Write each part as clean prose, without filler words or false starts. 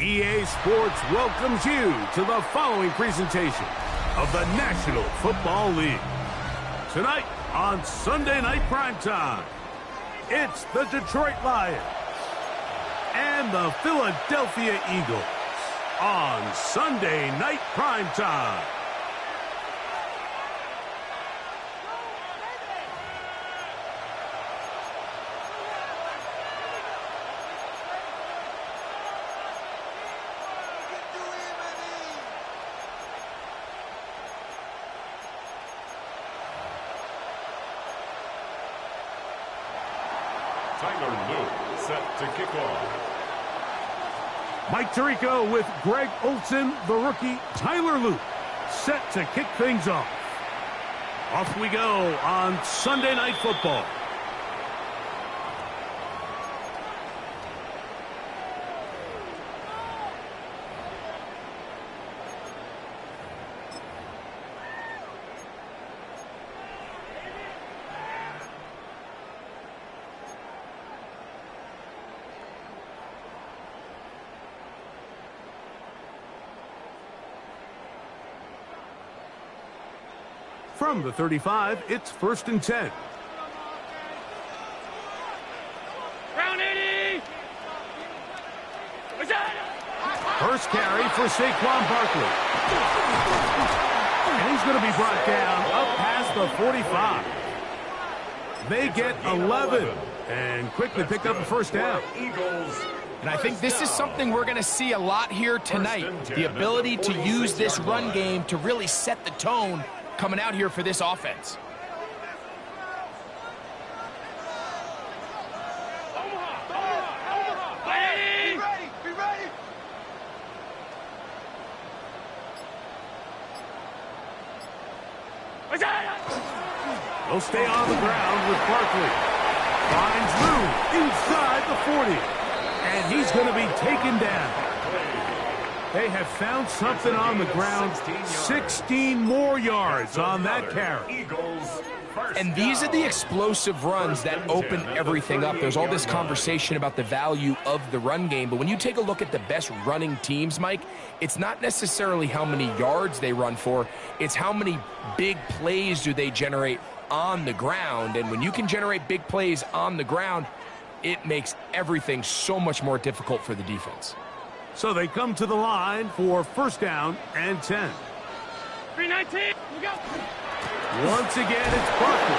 EA Sports welcomes you to the following presentation of the National Football League. Tonight on Sunday Night Primetime, it's the Detroit Lions and the Philadelphia Eagles on Sunday Night Primetime. Set to kick off. Mike Tirico with Greg Olsen, the rookie Tyler Luke, set to kick things off. Off we go on Sunday Night Football. From the 35, it's 1st and 10. Round 80. First carry for Saquon Barkley. And he's going to be brought down up past the 45. They get 11 and quickly pick up a first down. And I think this is something we're going to see a lot here tonight. The ability to use this run game to really set the tone coming out here for this offense. They'll stay on the ground with Barkley. Finds room inside the 40. And he's going to be taken down. They have found something on the ground. 16 more yards on that carry. And these are the explosive runs that open everything up. There's all this conversation about the value of the run game, but when you take a look at the best running teams, Mike, it's not necessarily how many yards they run for, it's how many big plays do they generate on the ground. And when you can generate big plays on the ground, it makes everything so much more difficult for the defense. So they come to the line for 1st down and 10. 319. Look out. Once again, it's Barkley.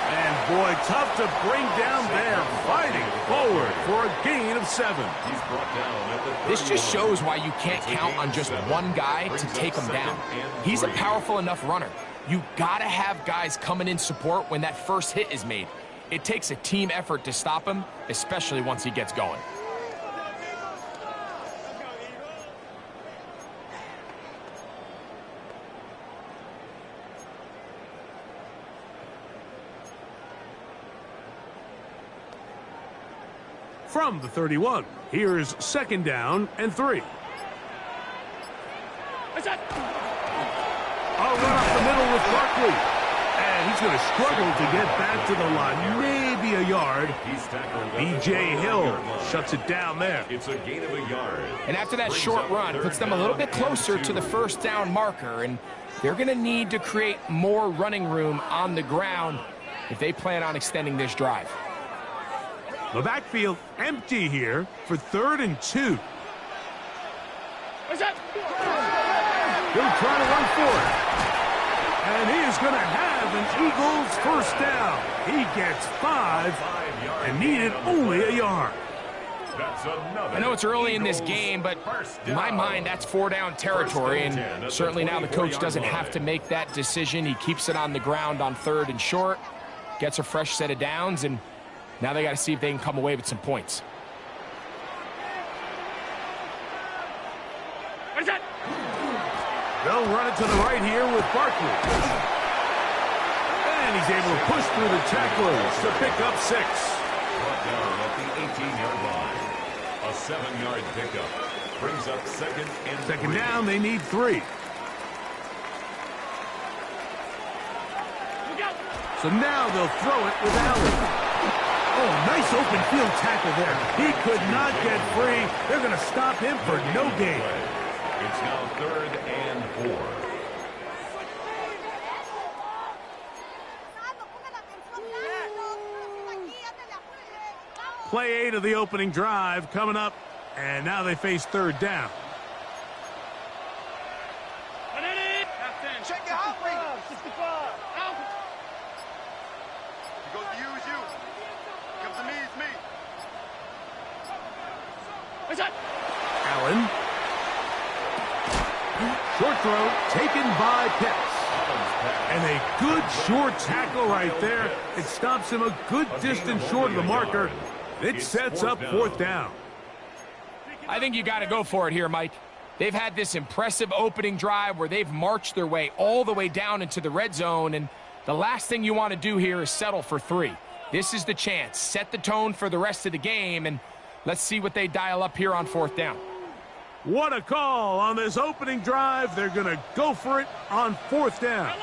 And boy, tough to bring down there, fighting forward for a gain of 7. He's brought down at the This just shows why you can't count on just one guy to take him down. He's a powerful enough runner. You got to have guys coming in support when that first hit is made. It takes a team effort to stop him, especially once he gets going. From the 31, here's 2nd down and 3. A run up the middle with Barkley. And he's going to struggle to get back to the line. Maybe a yard. B.J. Hill shuts it down there. It's a gain of a yard. And after that short run, puts them a little bit closer to the 1st down marker. And they're going to need to create more running room on the ground if they plan on extending this drive. The backfield empty here for 3rd and 2. What's that? He'll try to run for it. And he is going to have an Eagles 1st down. He gets 5 and needed only a yard. I know it's early in this game, but in my mind, that's 4-down territory. And certainly now the coach doesn't have to make that decision. He keeps it on the ground on 3rd and short, gets a fresh set of downs, and now they got to see if they can come away with some points. What is that? They'll run it to the right here with Barkley. And he's able to push through the tacklers to pick up 6. Brought down at the 18-yard line. A 7-yard pickup. Brings up 2nd and 3. 2nd down, they need 3. So now they'll throw it with Allen. Oh, nice open field tackle there. He could not get free. They're going to stop him for no gain. It's now 3rd and 4. Play 8 of the opening drive coming up, and now they face 3rd down. Check it out, 65. He goes to use you. Comes to me, it's me. What's that? Allen. Short throw taken by Pitts. And a good short tackle right there. It stops him a good distance short of the marker. It sets up 4th down. I think you got to go for it here, Mike. They've had this impressive opening drive where they've marched their way all the way down into the red zone, and the last thing you want to do here is settle for 3. This is the chance. Set the tone for the rest of the game, and let's see what they dial up here on 4th down. What a call on this opening drive. They're going to go for it on 4th down.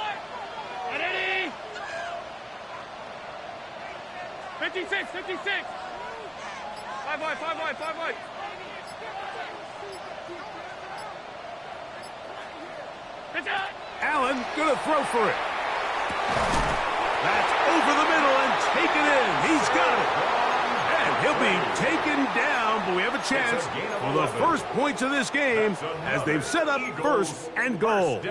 56, 56. 5 wide, 5 wide, 5 wide. Allen going to throw for it. That's over the middle and taken in. He's got it. And he'll be taken down, but we have a chance for the first points of this game as they've set up 1st and goal.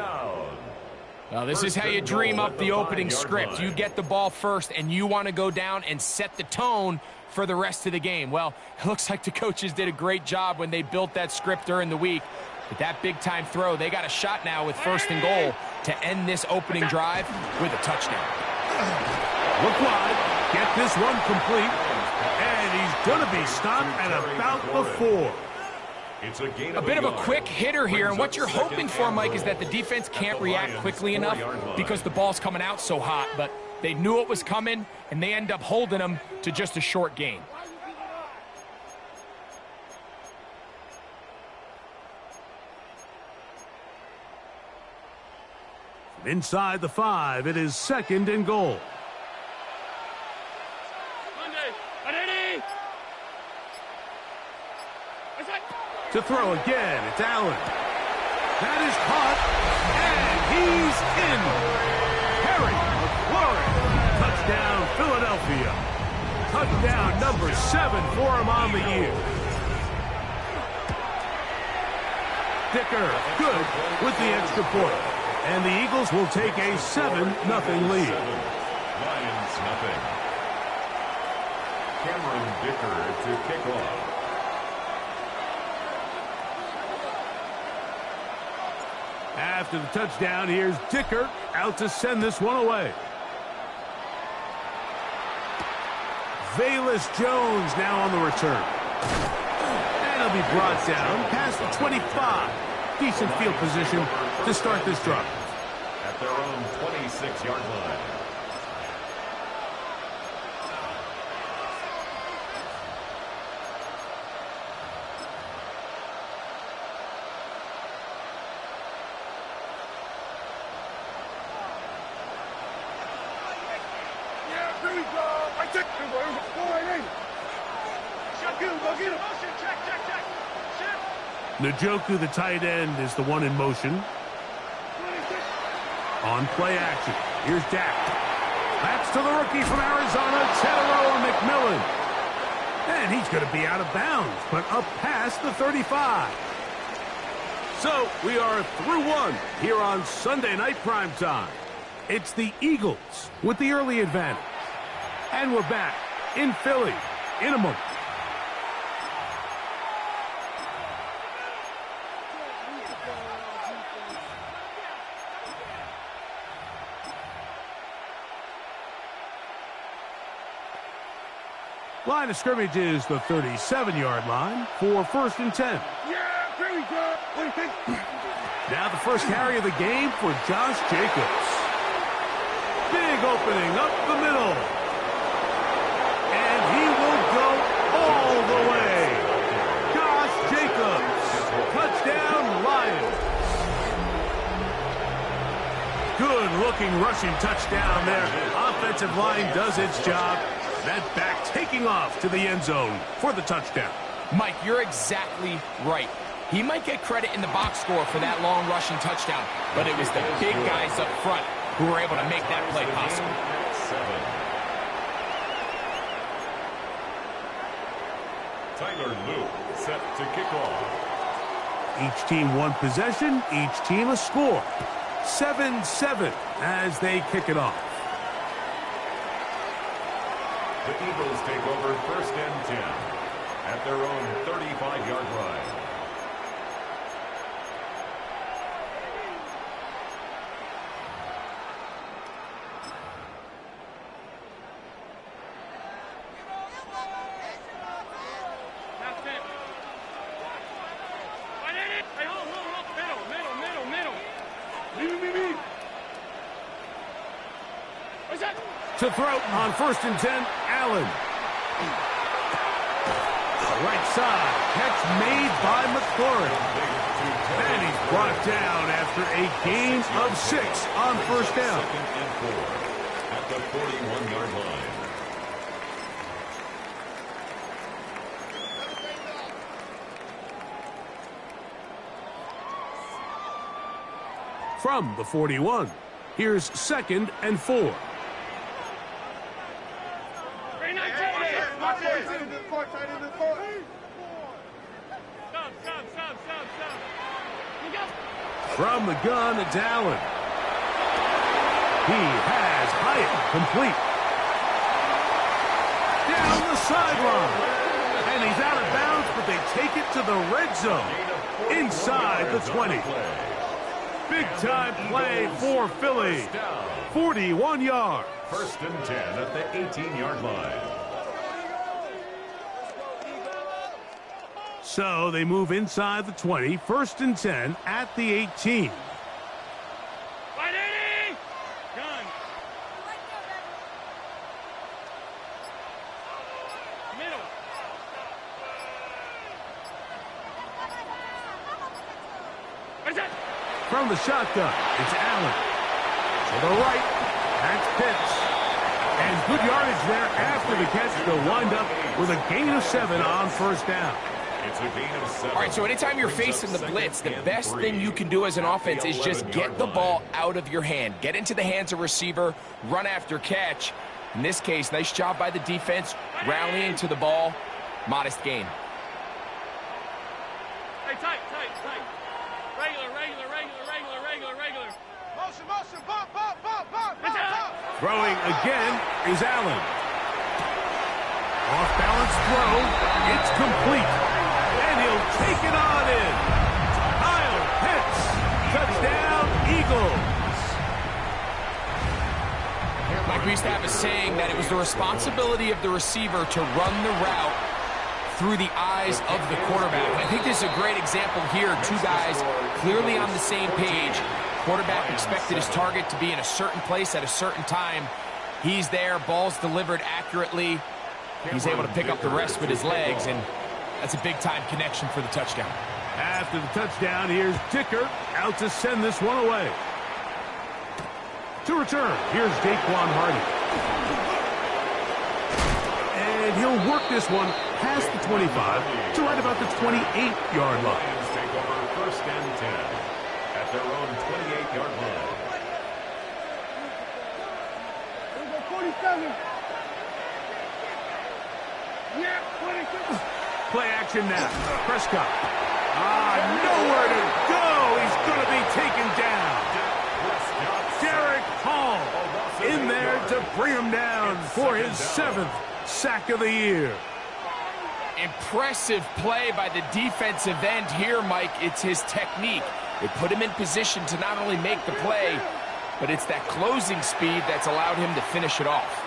Well, this is how you dream up the opening script. You get the ball first, and you want to go down and set the tone for the rest of the game. Well, it looks like the coaches did a great job when they built that script during the week. But that big-time throw, they got a shot now with 1st and goal to end this opening drive with a touchdown. Look wide, get this one complete, and he's going to be stopped at about the 4. It's a bit of a quick hitter here, and what you're hoping for, Mike, is that the defense can't react quickly enough because the ball's coming out so hot, but they knew it was coming, and they end up holding them to just a short gain. Inside the 5, it is 2nd and goal. To throw again, it's Allen. That is caught, and he's in. Harry McLaurin. Touchdown, Philadelphia. Touchdown number 7 for him on the year. Dicker, good with the extra point. And the Eagles will take a 7-0 lead. Lions nothing. Cameron Dicker to kick off. After the touchdown, here's Dicker out to send this one away. Velus Jones now on the return. And he'll be brought down past the 25. Decent field position to start this drive. At their own 26-yard line. Njoku, the tight end, is the one in motion. On play action, here's Dak. That's to the rookie from Arizona, Tedero McMillan. And he's going to be out of bounds, but up past the 35. So we are through 1 here on Sunday Night Primetime. It's the Eagles with the early advantage. And we're back in Philly in a moment. Line of scrimmage is the 37-yard line for 1st and 10. Yeah, here we go. What do you think? Now the first carry of the game for Josh Jacobs. Big opening up the middle. And he will go all the way. Josh Jacobs. Touchdown, Lions. Good looking rushing touchdown there. Offensive line does its job. That back taking off to the end zone for the touchdown. Mike, you're exactly right. He might get credit in the box score for that long rushing touchdown, but it was the big guys up front who were able to make that play possible. Tyler Luke set to kick off. Each team one possession, each team a score. 7-7 as they kick it off. The Eagles take over 1st and 10 at their own 35-yard line. To throw on 1st and 10, Allen. Right side, catch made by McLaurin. And he's brought down after a gain of 6 on 1st down. 2nd and 4 at the 41-yard line. From the 41, here's 2nd and 4. From the gun, it's Allen. He has Hyatt complete. Down the sideline. And he's out of bounds, but they take it to the red zone. Inside the 20. Big-time play for Philly. 41 yards. 1st and 10 at the 18-yard line. So they move inside the 20, 1st and 10 at the 18. Gun. Middle. From the shotgun, it's Allen. To the right, that's Pitts. And good yardage there after the catch. They'll wind up with a gain of 7 on 1st down. It's a gain of 7. All right, so anytime you're facing the blitz, the best thing you can do as an offense is just get the ball out of your hand. Get into the hands of receiver, run after catch. In this case, nice job by the defense, rallying to the ball. Modest gain. Hey, tight. Regular. Motion, bump. Throwing again is Allen. Off-balance throw. It's complete. And he'll take it on in. Kyle Pitts. Touchdown, Eagles. Mike, we used to have a saying that it was the responsibility of the receiver to run the route through the eyes of the quarterback. And I think this is a great example here. Two guys clearly on the same page. Quarterback expected his target to be in a certain place at a certain time. He's there, ball's delivered accurately. He's able to pick up the rest with his legs, and that's a big-time connection for the touchdown. After the touchdown, here's Dicker out to send this one away. To return, here's Daquan Hardy. And he'll work this one past the 25 to right about the 28-yard line. Lions take over 1st and 10 at their own 28-yard line. 47. Yeah, 26. Play action now. Prescott. Nowhere to go. He's going to be taken down. Derek Hall in there to bring him down for his 7th sack of the year. Impressive play by the defensive end here, Mike. It's his technique. It put him in position to not only make the play, but it's that closing speed that's allowed him to finish it off.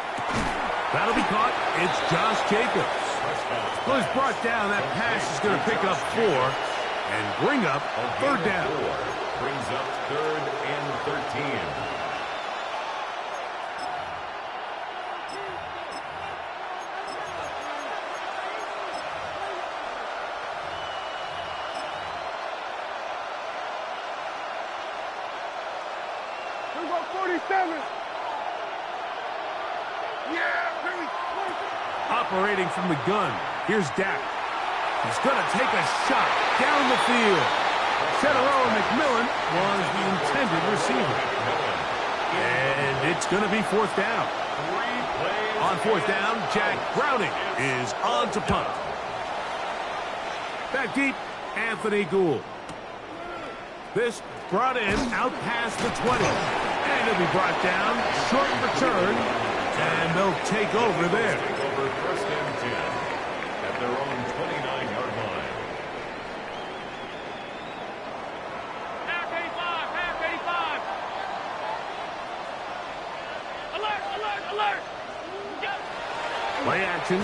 That'll be caught. It's Josh Jacobs. Well, he's brought down. That pass is going to pick up 4 and bring up 3rd down. Brings up 3rd and 13. We've got 47. Yeah, baby. operating from the gun. Here's Dak. He's going to take a shot down the field. Cetteroa McMillan was the intended receiver. And it's going to be fourth down. On fourth down, Jack Browning is on to punt. Back deep, Anthony Gould. This brought in out past the 20. And it'll be brought down, short return, and they'll take over there. Take over first and 10 at their own 29-yard line. Half 85, half 85. Alert, alert, alert. Go. Play action.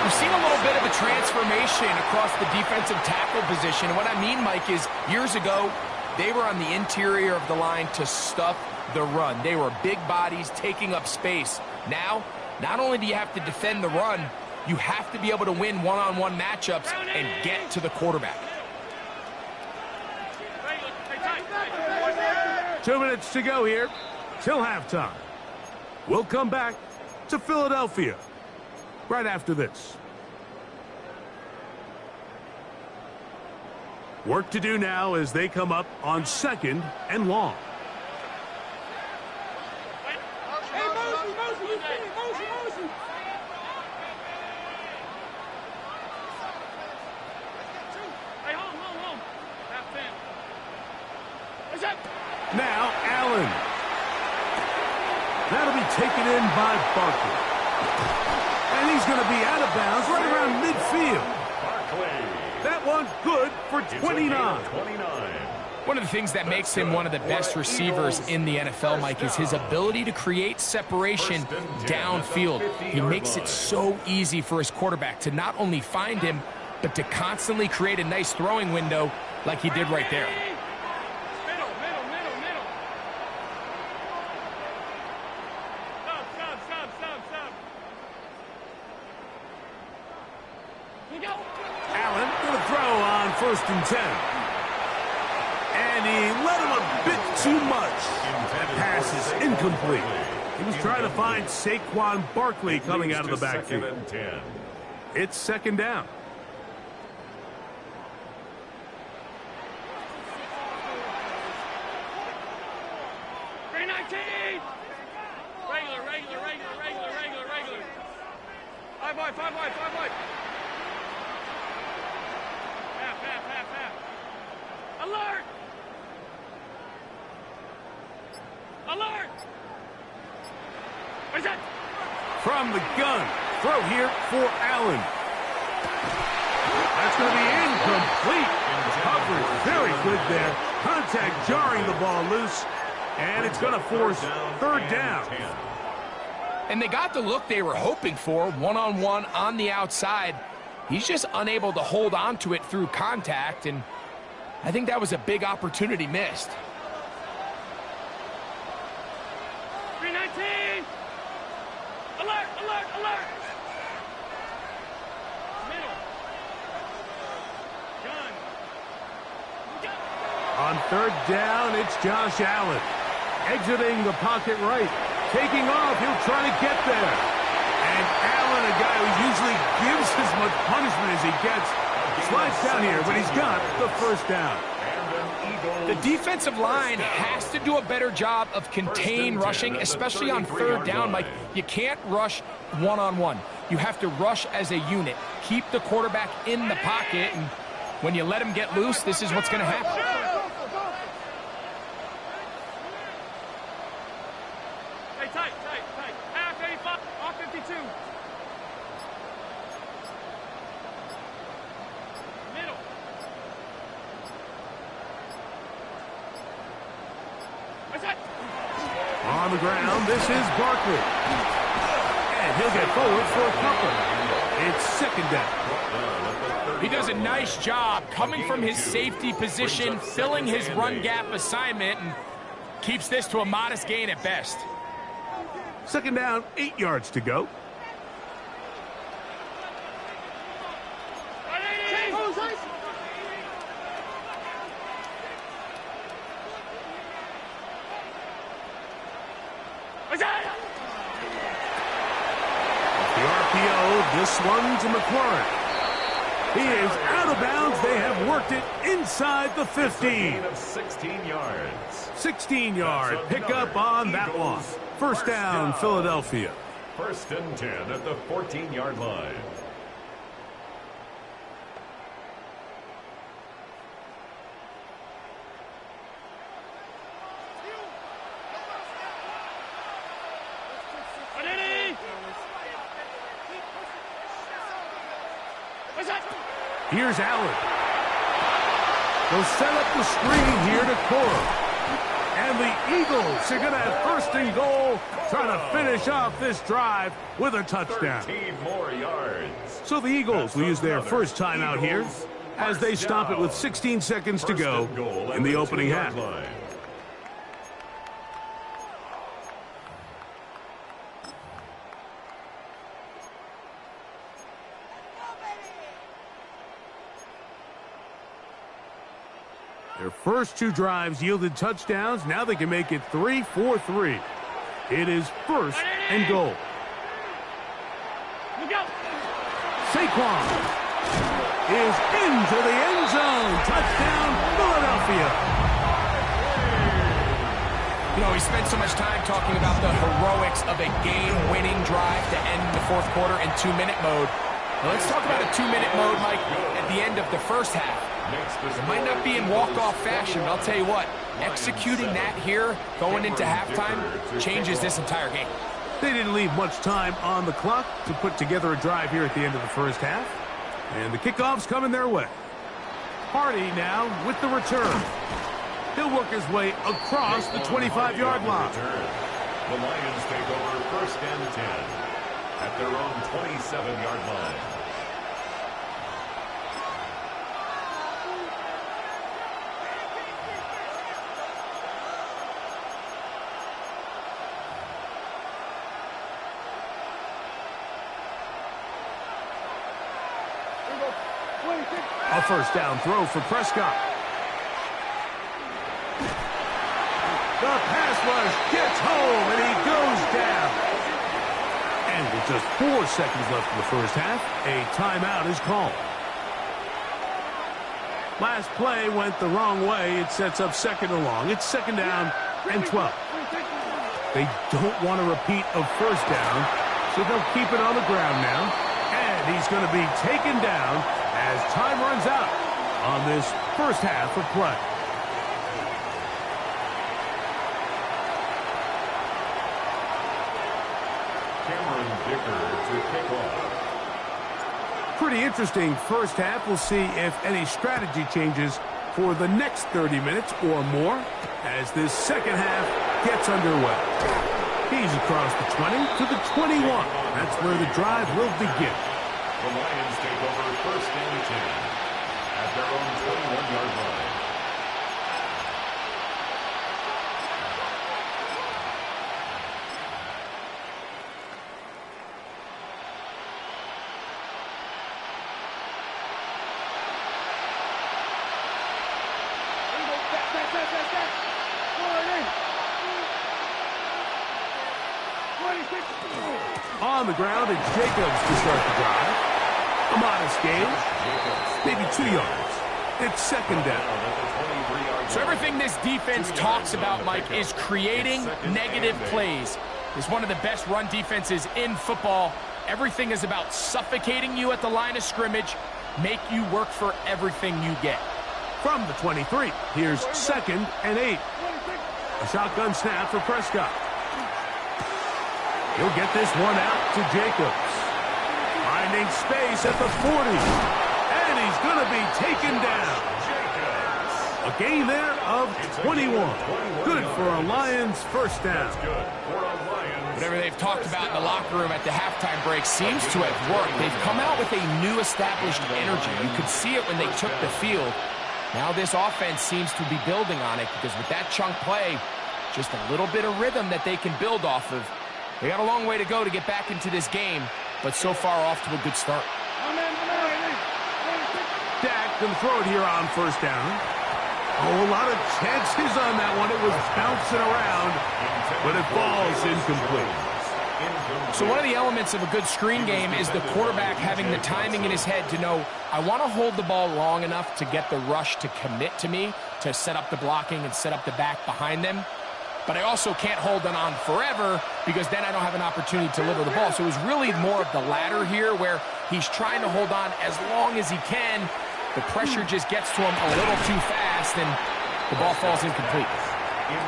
We've seen a little bit of a transformation across the defensive tackle position. And what I mean, Mike, is years ago, they were on the interior of the line to stuff the run. They were big bodies taking up space. Now, not only do you have to defend the run, you have to be able to win one-on-one matchups and get to the quarterback. 2 minutes to go here till halftime. We'll come back to Philadelphia right after this. Work to do now as they come up on second and long. Hey, motion. Hey, home. Half 10. What's up? Now Allen. That'll be taken in by Barkley. And he's going to be out of bounds right around midfield. That one good for 29. One of the things that makes him one of the best receivers in the NFL, Mike, is his ability to create separation downfield. He makes it so easy for his quarterback to not only find him, but to constantly create a nice throwing window like he did right there. Middle. Stop. Here we go. Allen going to throw on first and 10. And he let him a bit too much. That pass is incomplete. He was trying to find Saquon Barkley coming out of the backfield. It's second down. Regular. Five wide. Half. Alert! What's that? From the gun. Throw here for Allen. That's going to be incomplete. Coverage very good there. Contact jarring the ball loose. And it's going to force third down. And they got the look they were hoping for, one-on-one on the outside. He's just unable to hold on to it through contact, and I think that was a big opportunity missed. 319! Alert! Middle. Gun. On third down, it's Josh Allen. Exiting the pocket right. Taking off, he'll try to get there. And Allen, a guy who usually gives as much punishment as he gets, slides down here, but he's got the first down. The defensive line has to do a better job of contain rushing, especially on third down, Mike. You can't rush one-on-one. You have to rush as a unit. Keep the quarterback in the pocket, and when you let him get loose, this is what's going to happen. Hey, tight. Half 85, off 52. Middle. What's that? On the ground, this is Barkley. And he'll get forward for a couple. It's second down. He does a nice job coming from his safety position, filling his run gap assignment, and keeps this to a modest gain at best. Second down, 8 yards to go. The This one to McLaurin. He is out of bounds. They have worked it inside the 15. 16 yards. 16-yard pickup on that one. First down, Philadelphia. First and 10 at the 14-yard line. Here's Allen. They'll set up the screen here to Cora. And the Eagles are going to have first and goal, trying to finish off this drive with a touchdown. 13 more yards. So the Eagles will use their first timeout here as they stop it with 16 seconds to go in the opening half. Their first two drives yielded touchdowns. Now they can make it 3-4-3. It is first and goal. Saquon is into the end zone. Touchdown, Philadelphia. You know, we spent so much time talking about the heroics of a game-winning drive to end the fourth quarter in 2-minute mode. Now let's talk about a 2-minute mode, Mike, at the end of the first half. It might not be in walk-off fashion, but I'll tell you what, executing that here, going into halftime, changes this entire game. They didn't leave much time on the clock to put together a drive here at the end of the first half. And the kickoff's coming their way. Hardy now with the return. He'll work his way across the 25-yard line. The Lions take over first and 10 at their own 27-yard line. A first down throw for Prescott. The pass rush gets home, and he goes down. And with just 4 seconds left in the first half, a timeout is called. Last play went the wrong way. It sets up second and long. It's second down and 12. They don't want to repeat a first down, so they'll keep it on the ground now. And he's going to be taken down as time runs out on this first half of play. To kick off. Pretty interesting first half. We'll see if any strategy changes for the next 30 minutes or more as this second half gets underway. He's across the 20 to the 21. That's where the drive will begin. The Lions take over first and 10 at their own 21-yard line. On the ground, it's Jacobs to start the drive. A modest gain, maybe 2 yards. It's second down. So everything this defense talks about, Mike, is creating negative plays. It's one of the best run defenses in football. Everything is about suffocating you at the line of scrimmage, make you work for everything you get. From the 23, here's second and 8. A shotgun snap for Prescott. He'll get this one out to Jacobs. Finding space at the 40. And he's going to be taken down. A gain there of 21. Good for a Lions first down. Whatever they've talked about in the locker room at the halftime break seems to have worked. They've come out with a new established energy. You could see it when they took the field. Now this offense seems to be building on it because with that chunk play, just a little bit of rhythm that they can build off of. They got a long way to go to get back into this game, but so far off to a good start. Dak can throw it here on first down. Oh, a lot of chances on that one. It was bouncing around, but it falls incomplete. So one of the elements of a good screen game is the quarterback having the timing in his head to know, I want to hold the ball long enough to get the rush to commit to me, to set up the blocking and set up the back behind them. But I also can't hold it on forever because then I don't have an opportunity to deliver the ball. So it was really more of the latter here where he's trying to hold on as long as he can. The pressure just gets to him a little too fast and the ball falls incomplete.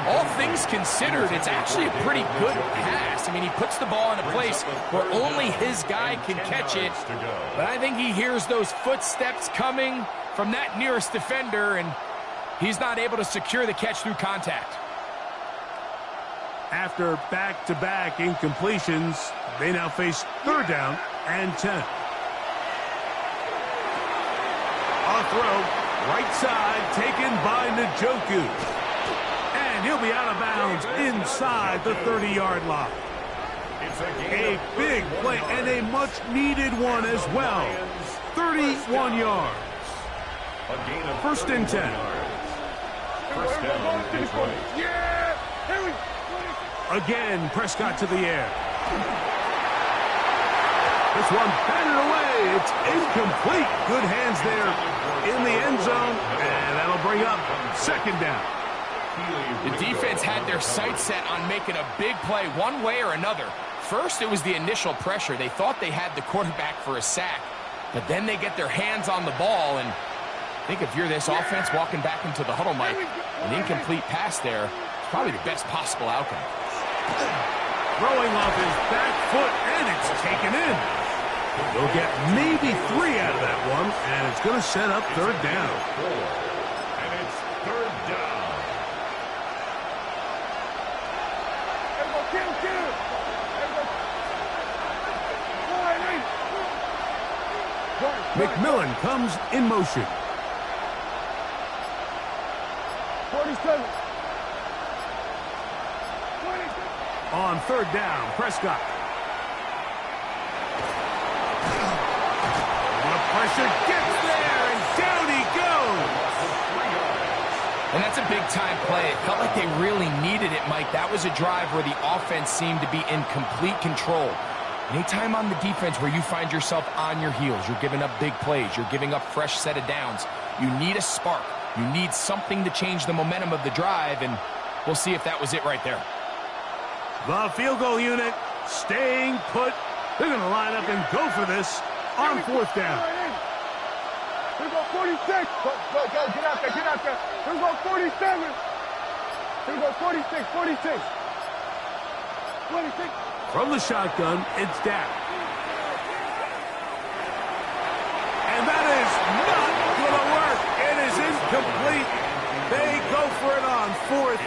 All things considered, it's actually a pretty good pass. I mean, he puts the ball in a place where only his guy can catch it. But I think he hears those footsteps coming from that nearest defender, and he's not able to secure the catch through contact. After back-to-back incompletions, they now face 3rd down and 10. On throw, right side, taken by Njoku. And he'll be out of bounds inside the 30-yard line. A big play and a much-needed one as well. 31 yards. First and 10. First down, Detroit. Yeah! Here we go! Again, Prescott to the air. This one batted away. It's incomplete. Good hands there in the end zone, and that'll bring up 2nd down. The defense had their sights set on making a big play one way or another. First, it was the initial pressure. They thought they had the quarterback for a sack, but then they get their hands on the ball, and I think if you're this offense walking back into the huddle, Mike, an incomplete pass there is probably the best possible outcome. Throwing off his back foot, and it's taken in. They'll get maybe 3 out of that one, and it's going to set up 3rd down. And it's 3rd down. McMillan comes in motion. 47. On 3rd down, Prescott. The pressure gets there, and down he goes. And that's a big-time play. It felt like they really needed it, Mike. That was a drive where the offense seemed to be in complete control. Anytime on the defense where you find yourself on your heels, you're giving up big plays, you're giving up fresh set of downs, you need a spark. You need something to change the momentum of the drive, and we'll see if that was it right there. The field goal unit staying put. They're going to line up and go for this on 4th down. Here we go 46. Go, get out there, get out there. Here we go 47. Here we go 46, 46. 26. From the shotgun, it's Dak. And that is not going to work. It is incomplete. They go for it on 4th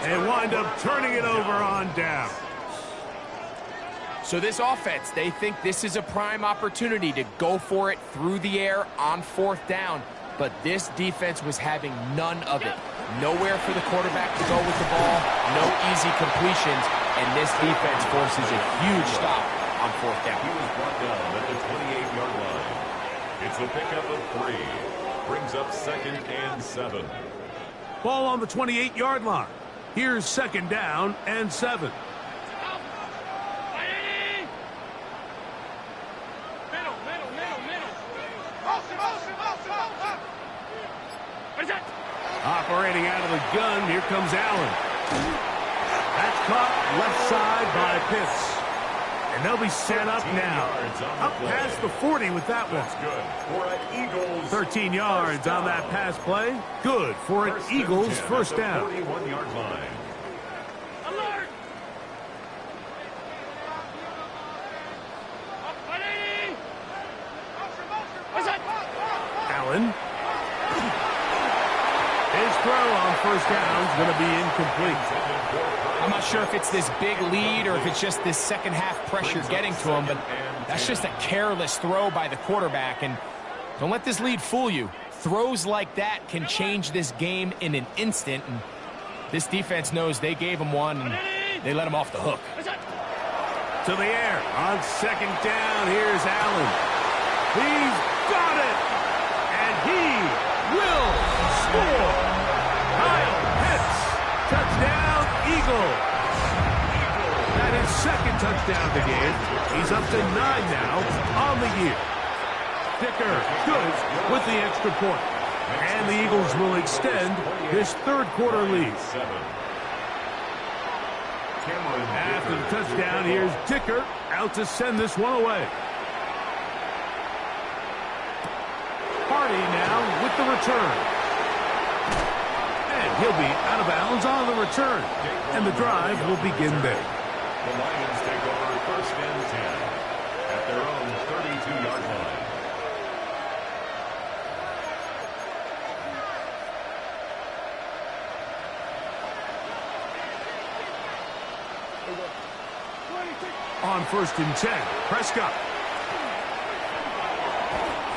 and wind up turning it over on down. So this offense, they think this is a prime opportunity to go for it through the air on 4th down. But this defense was having none of it. Nowhere for the quarterback to go with the ball, no easy completions, and this defense forces a huge stop on 4th down. He was brought down at the 28-yard line. It's a pickup of 3. Brings up 2nd and 7. Ball on the 28-yard line. Here's 2nd down and 7. Operating out of the gun, here comes Allen. That's caught left side by Pitts. And they'll be set up now. Up past the 40 with that one. That's good for an Eagles. 13 yards on that pass play. Good for an Eagles first down. 41-yard line. Alert! Allen. His throw on 1st down is going to be incomplete. I'm not sure if it's this big lead or if it's just this second half pressure getting to him, but that's just a careless throw by the quarterback. And don't let this lead fool you. Throws like that can change this game in an instant. And this defense knows they gave him one, and they let him off the hook. To the air on 2nd down. Here's Allen. He's got it. And he will score. Kyle Pitts. Touchdown, Eagles. That is 2nd touchdown touchdown of the game. He's up to 9 now on the year. Dicker good with the extra point. And the Eagles will extend this third quarter lead. After the touchdown, here's Dicker out to send this one away. Hardy now with the return. And he'll be out of bounds on the return. And the drive will begin there. The Lions take over first and 10 at their own 32-yard line. On first and 10, Prescott.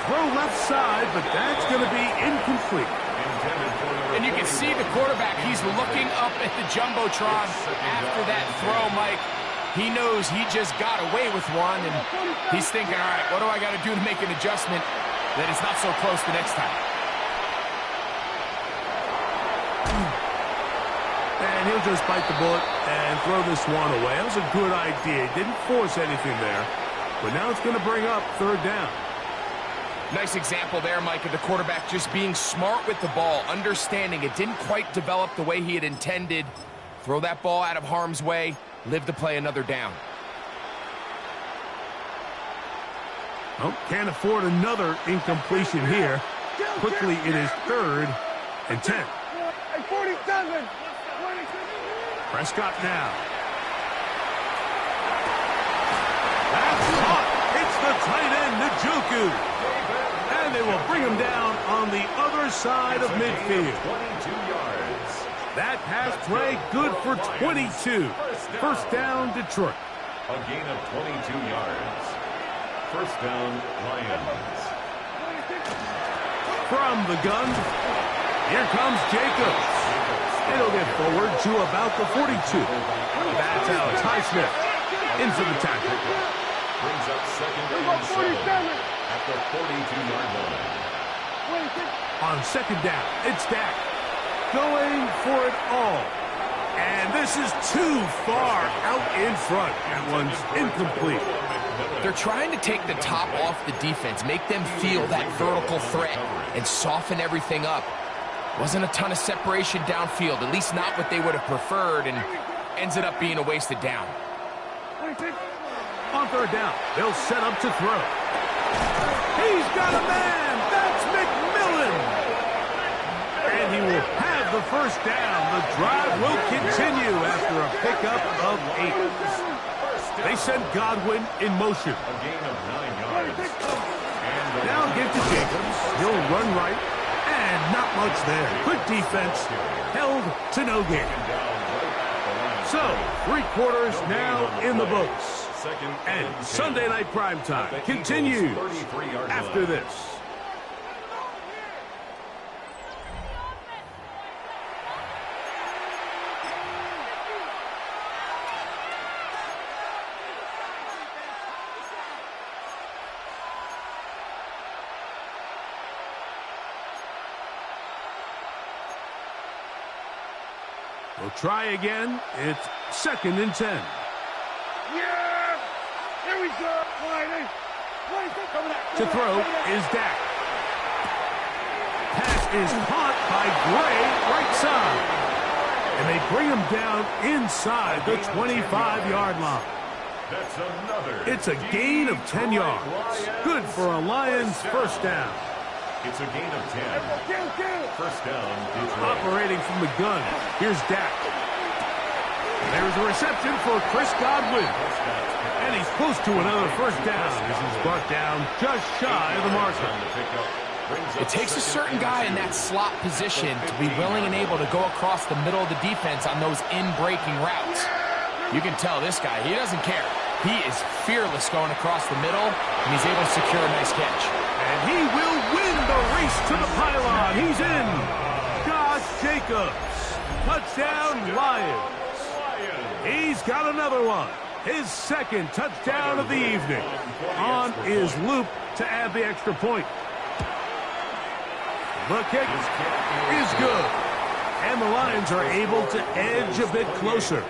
Throw left side, but that's going to be incomplete. And you can see the quarterback, he's looking up at the Jumbotron after that throw, Mike. He knows he just got away with one, and he's thinking, all right, what do I got to do to make an adjustment that it's not so close the next time? And he'll just bite the bullet and throw this one away. That was a good idea. Didn't force anything there, but now it's going to bring up third down. Nice example there, Mike, of the quarterback just being smart with the ball, understanding it didn't quite develop the way he had intended. Throw that ball out of harm's way, live to play another down. Oh, can't afford another incompletion here. Quickly, it is third and 10. 47. Prescott now. That's caught. It's the tight end, Njoku. And they will bring him down on the other side of midfield. 22 yards. That pass play good for 22. First down, Detroit. A gain of 22 yards. First down, Lions. From the gun, here comes Jacobs. It'll get forward to about the 42. That's Alex Highsmith in for the tackle. Brings up second and 7 at the 42-yard line. On second down, it's Dak going for it all. And this is too far out in front. That one's incomplete. They're trying to take the top off the defense, make them feel that vertical threat, and soften everything up. Wasn't a ton of separation downfield, at least not what they would have preferred, and ends it up being a wasted down. On third down, they'll set up to throw. He's got a man. That's McMillan. And he will have the first down. The drive will continue after a pickup of 8. They send Godwin in motion. A gain of 9 yards. Now give to Jacobs. He'll run right. And not much there. Good defense. Held to no gain. So, 3 quarters now in the books. And Sunday Night Primetime continues after this. We'll try again. It's second and 10. Yeah! Here we go! To throw is Dak. Pass is caught by Gray, right side. And they bring him down inside the 25-yard line. That's another. It's a gain of 10 yards. Good for a Lions first down. It's a gain of 10. First down, Detroit. Operating from the gun, here's Dak. There's a reception for Chris Godwin. And he's close to another first down as he's brought down just shy of the marker. It takes a certain guy in that slot position to be willing and able to go across the middle of the defense on those in-breaking routes. You can tell this guy, he doesn't care. He is fearless going across the middle, and he's able to secure a nice catch. And he will win the race to the pylon. He's in. Josh Jacobs. Touchdown, Lions. He's got another one. His second touchdown of the evening. On his loop to add the extra point. The kick is good. And the Lions are able to edge a bit closer.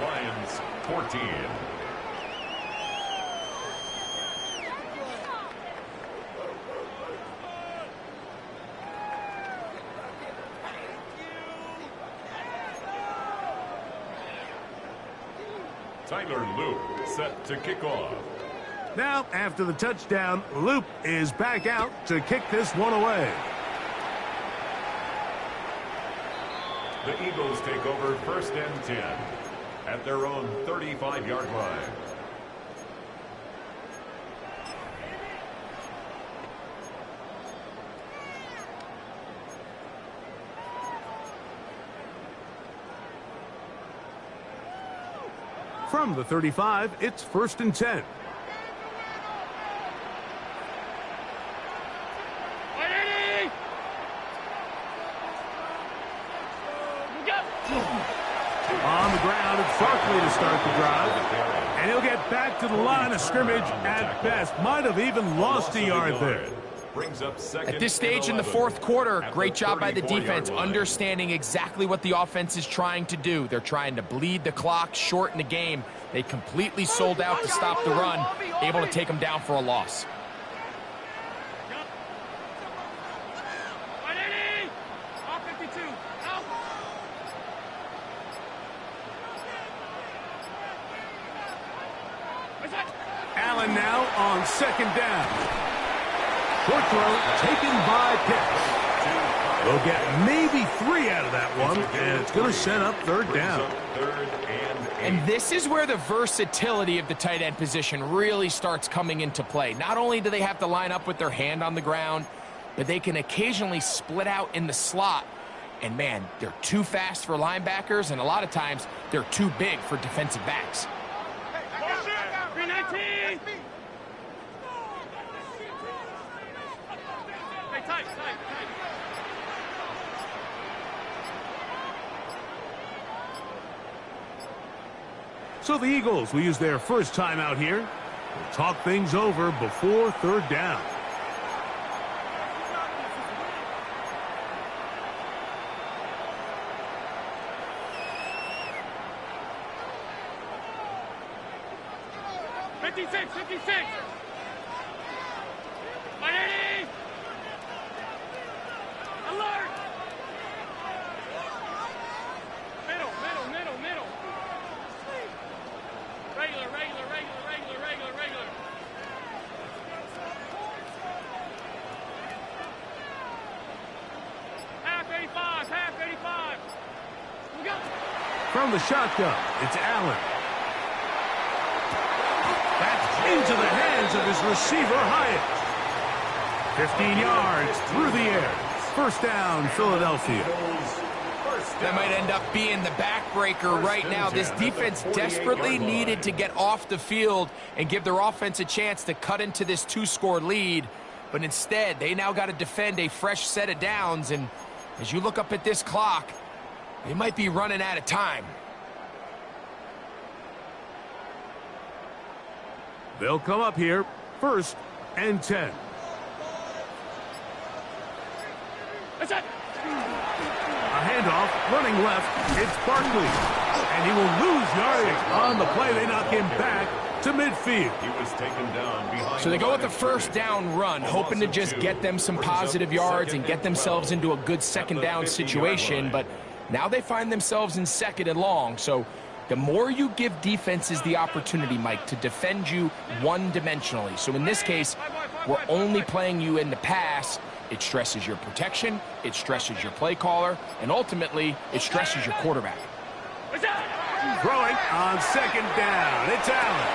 Lions 14. Tyler Loop set to kick off. Now, after the touchdown, Loop is back out to kick this one away. The Eagles take over 1st and 10 at their own 35-yard line. From the 35, it's 1st and 10. On the ground, it's Barkley to start the drive. And he'll get back to the line of scrimmage at best. Might have even lost a yard there. At this stage in the 4th quarter, great job by the defense, understanding exactly what the offense is trying to do. They're trying to bleed the clock, shorten the game. They completely sold out to stop the run, able to take them down for a loss. Allen now on 2nd down. Short throw taken by Pitts. They'll get maybe 3 out of that one, and it's going to set up 3rd down. And this is where the versatility of the tight end position really starts coming into play. Not only do they have to line up with their hand on the ground, but they can occasionally split out in the slot. And man, they're too fast for linebackers, and a lot of times they're too big for defensive backs. So the Eagles will use their first time out here. We'll talk things over before 3rd down. From the shotgun, it's Allen. That's into the hands of his receiver, Hyatt. 15 yards through the air. 1st down, Philadelphia. That might end up being the backbreaker right now. This defense desperately needed to get off the field and give their offense a chance to cut into this 2-score lead. But instead, they now got to defend a fresh set of downs. And as you look up at this clock, they might be running out of time. They'll come up here, 1st and 10. That's it. A handoff, running left, it's Barkley. And he will lose yardage on the play. They knock him back to midfield. He was taken down behind. So they go with the 1st down run, hoping to just get them some positive yards and get themselves into a good 2nd down situation. But now they find themselves in 2nd and long. So the more you give defenses the opportunity, Mike, to defend you one-dimensionally. So in this case, we're only playing you in the pass. It stresses your protection, it stresses your play caller, and ultimately, it stresses your quarterback. Throwing on 2nd down, it's Allen.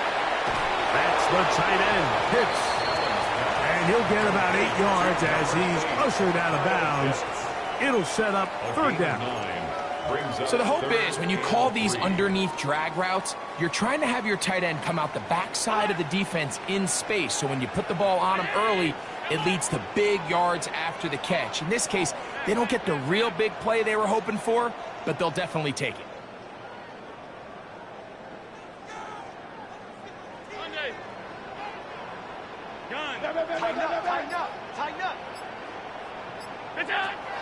That's the tight end, Pitts. And he'll get about 8 yards as he's ushered out of bounds. It'll set up 3rd down. So the hope is when you call these underneath drag routes, you're trying to have your tight end come out the backside of the defense in space. So when you put the ball on him early, it leads to big yards after the catch. In this case, they don't get the real big play they were hoping for, but they'll definitely take it.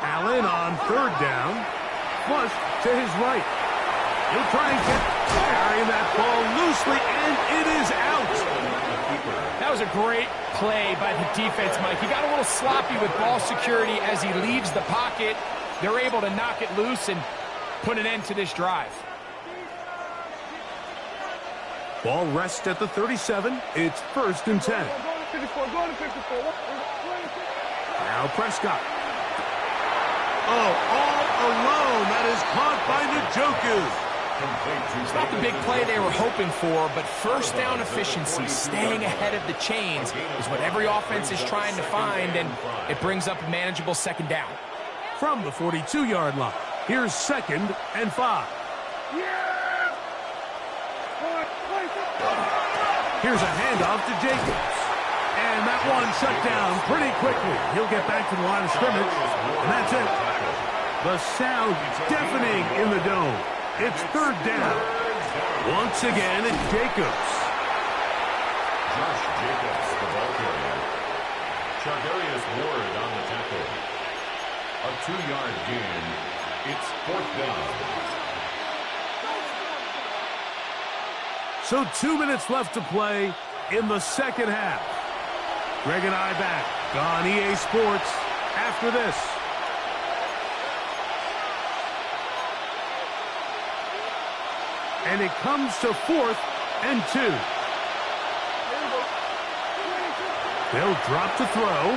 Allen on 3rd down. Flush to his right. He'll try and carry that ball loosely, and it is out. That was a great play by the defense, Mike. He got a little sloppy with ball security as he leaves the pocket. They're able to knock it loose and put an end to this drive. Ball rests at the 37. It's 1st and 10. Go to 54. Go to 54. Now Prescott. Oh, all alone. That is caught by Njoku. It's not the big play they were hoping for, but first down efficiency, staying ahead of the chains, is what every offense is trying to find, and it brings up a manageable 2nd down. From the 42-yard line, here's 2nd and 5. Here's a handoff to Jacobs. And that one shut down pretty quickly. He'll get back to the line of scrimmage, and that's it. The sound deafening in the dome. It's 3rd down. Once again, it's Jacobs. Josh Jacobs, the ball carrier. Charvarius Ward on the tackle. A 2-yard gain. It's 4th down. So 2 minutes left to play in the 2nd half. Greg and I back on EA Sports after this. And it comes to 4th and 2. They'll drop to throw.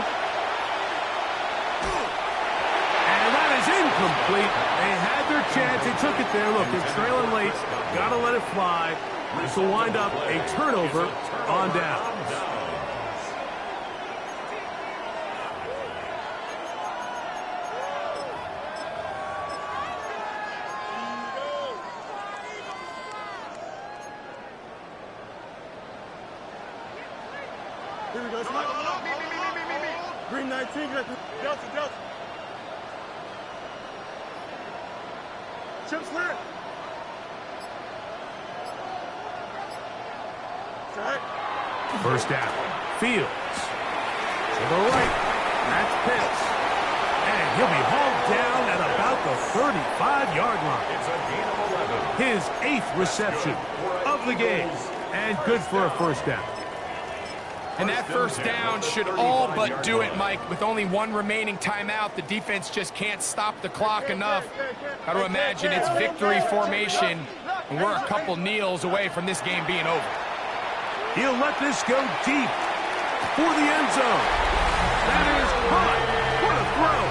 And that is incomplete. They had their chance. They took it there. Look, they're trailing late. Got to let it fly. This will wind up a turnover on downs. Here we go. Me. Green 19. Delta. Chip slant. First down. Fields. To the right. That's Pitts. And he'll be hauled down at about the 35-yard line. It's a gain of 11. His 8th reception of the game. And good for a first down. And that first down should all but do it, Mike. With only 1 remaining timeout, the defense just can't stop the clock enough. Got to imagine it's victory formation, and we're a couple kneels away from this game being over. He'll let this go deep for the end zone. That is high. What a throw.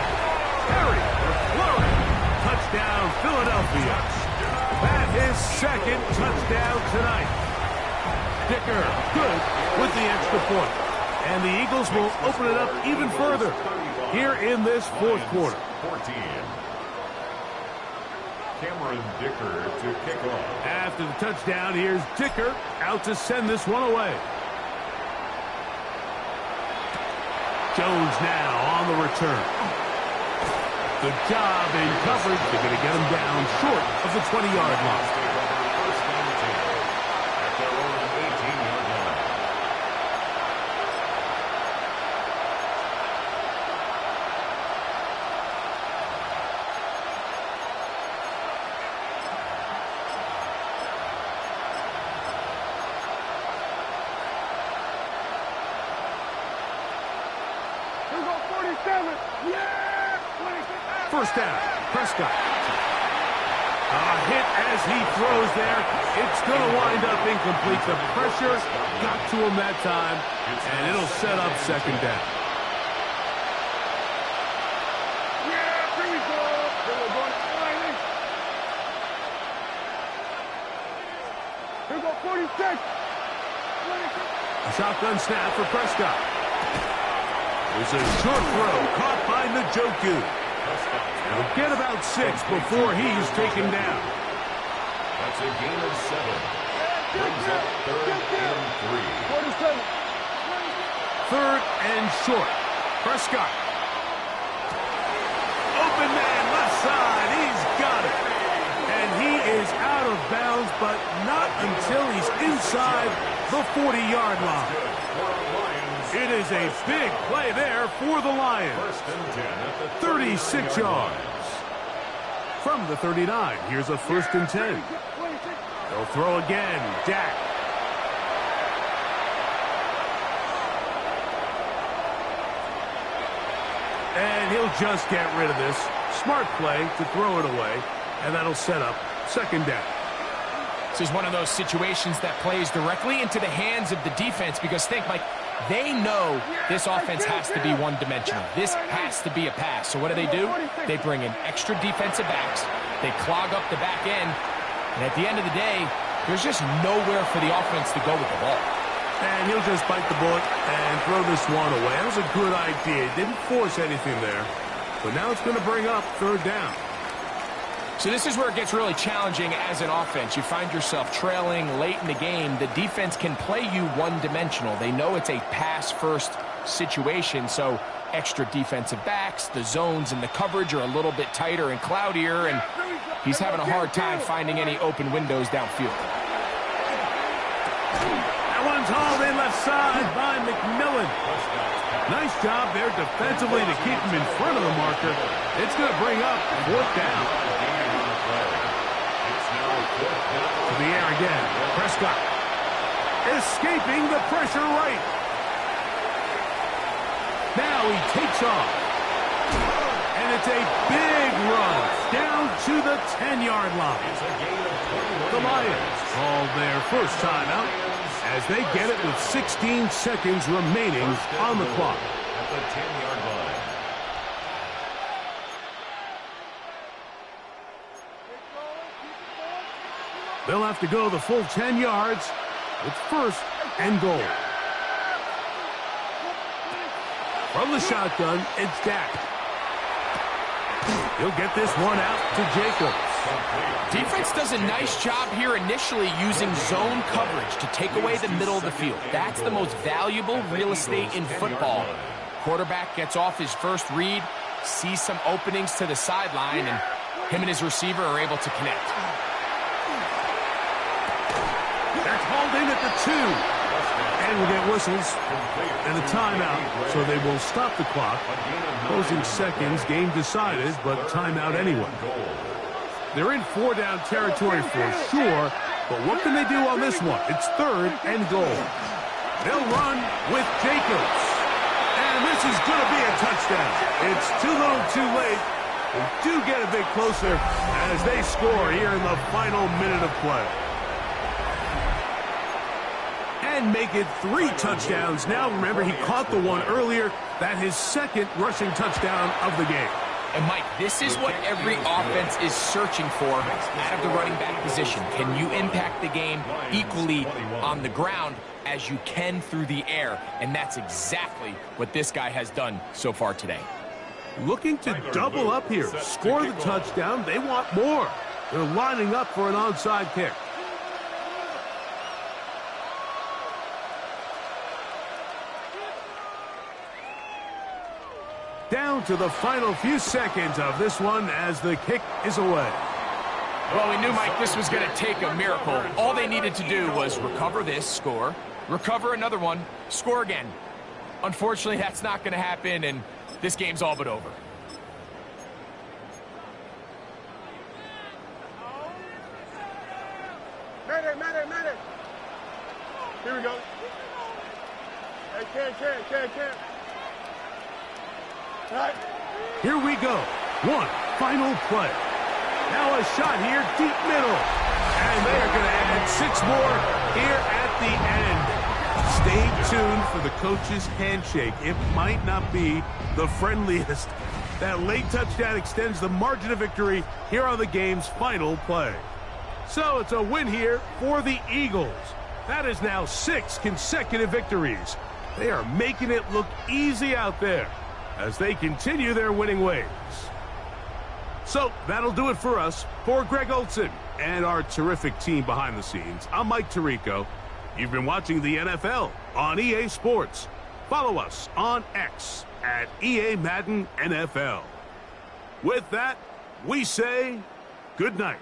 Terry McLaurin. Touchdown, Philadelphia. That is 2nd touchdown tonight. Dicker, good with the extra point. And the Eagles will open it up even further here in this 4th quarter. 14. Cameron Dicker to kick off. After the touchdown, here's Dicker out to send this one away. Jones now on the return. Good job in coverage. They're going to get him down short of the 20-yard line. First and 10 at their own 18-yard line. Here we go. 47. Yeah. 26. First down, Prescott. A hit as he throws there. It's going to wind up incomplete. The pressure got to him that time, and it'll set up 2nd down. Yeah. Here we go. Here we go. Here we go. 46. 26. A shotgun snap for Prescott. There's a short throw caught by Njoku. He'll get about 6 before he's taken down. That's a gain of 7. Brings up 3rd and 3. 47. 3rd and short. Prescott. Open man, left side. He's got it. And he is out of bounds, but not until he's inside the 40-yard line. It is a big play there for the Lions. First and 10 at the 36 yards. From the 39, here's a 1st and 10. They'll throw again. Dak. And he'll just get rid of this. Smart play to throw it away, and that'll set up 2nd down. This is one of those situations that plays directly into the hands of the defense because think, Mike, they know this offense has to be one-dimensional. This has to be a pass. So what do? They bring in extra defensive backs. They clog up the back end. And at the end of the day, there's just nowhere for the offense to go with the ball. And he'll just bite the bullet and throw this one away. That was a good idea. Didn't force anything there. But now it's going to bring up third down. So this is where it gets really challenging as an offense. You find yourself trailing late in the game. The defense can play you one-dimensional. They know it's a pass-first situation, so extra defensive backs, the zones and the coverage are a little bit tighter and cloudier, and he's having a hard time finding any open windows downfield. That one's hauled in left side by McMillan. Nice job there defensively to keep him in front of the marker. It's going to bring up fourth down. To the air again. Prescott escaping the pressure right. Now he takes off. And it's a big run down to the 10-yard line. The Lions call their first timeout as they get it with 16 seconds remaining on the clock. At the 10-yard line. They'll have to go the full 10 yards. It's first and goal. From the shotgun, it's Dak. He'll get this one out to Jacobs. Defense does a nice job here initially using zone coverage to take away the middle of the field. That's the most valuable real estate in football. Quarterback gets off his first read, sees some openings to the sideline, and him and his receiver are able to connect. That's hauled in at the 2. And we'll get whistles and a timeout, so they will stop the clock. Closing seconds, game decided, but timeout anyway. They're in 4-down territory for sure, but what can they do on this one? It's third and goal. They'll run with Jacobs. And this is going to be a touchdown. It's too little too late. They do get a bit closer as they score here in the final minute of play. And make it 3 touchdowns. Now, remember, he caught the one earlier. That his second rushing touchdown of the game. And, Mike, this is what every offense is searching for out of the running back position. Can you impact the game equally on the ground as you can through the air? And that's exactly what this guy has done so far today. Looking to double up here. Score the touchdown. They want more. They're lining up for an onside kick. Down to the final few seconds of this one as the kick is away. Well, we knew, Mike, this was going to take a miracle. All they needed to do was recover this, score, recover another one, score again. Unfortunately, that's not going to happen, and this game's all but over. Madden. Here we go. Hey, Cam. Right. Here we go. One final play. Now a shot here, deep middle. And they are going to add 6 more here at the end. Stay tuned for the coach's handshake. It might not be the friendliest. That late touchdown extends the margin of victory here on the game's final play. So it's a win here for the Eagles. That is now 6 consecutive victories. They are making it look easy out there as they continue their winning ways. So that'll do it for us. For Greg Olson and our terrific team behind the scenes, I'm Mike Tirico. You've been watching the NFL on EA Sports. Follow us on X at EA Madden NFL. With that, we say good night.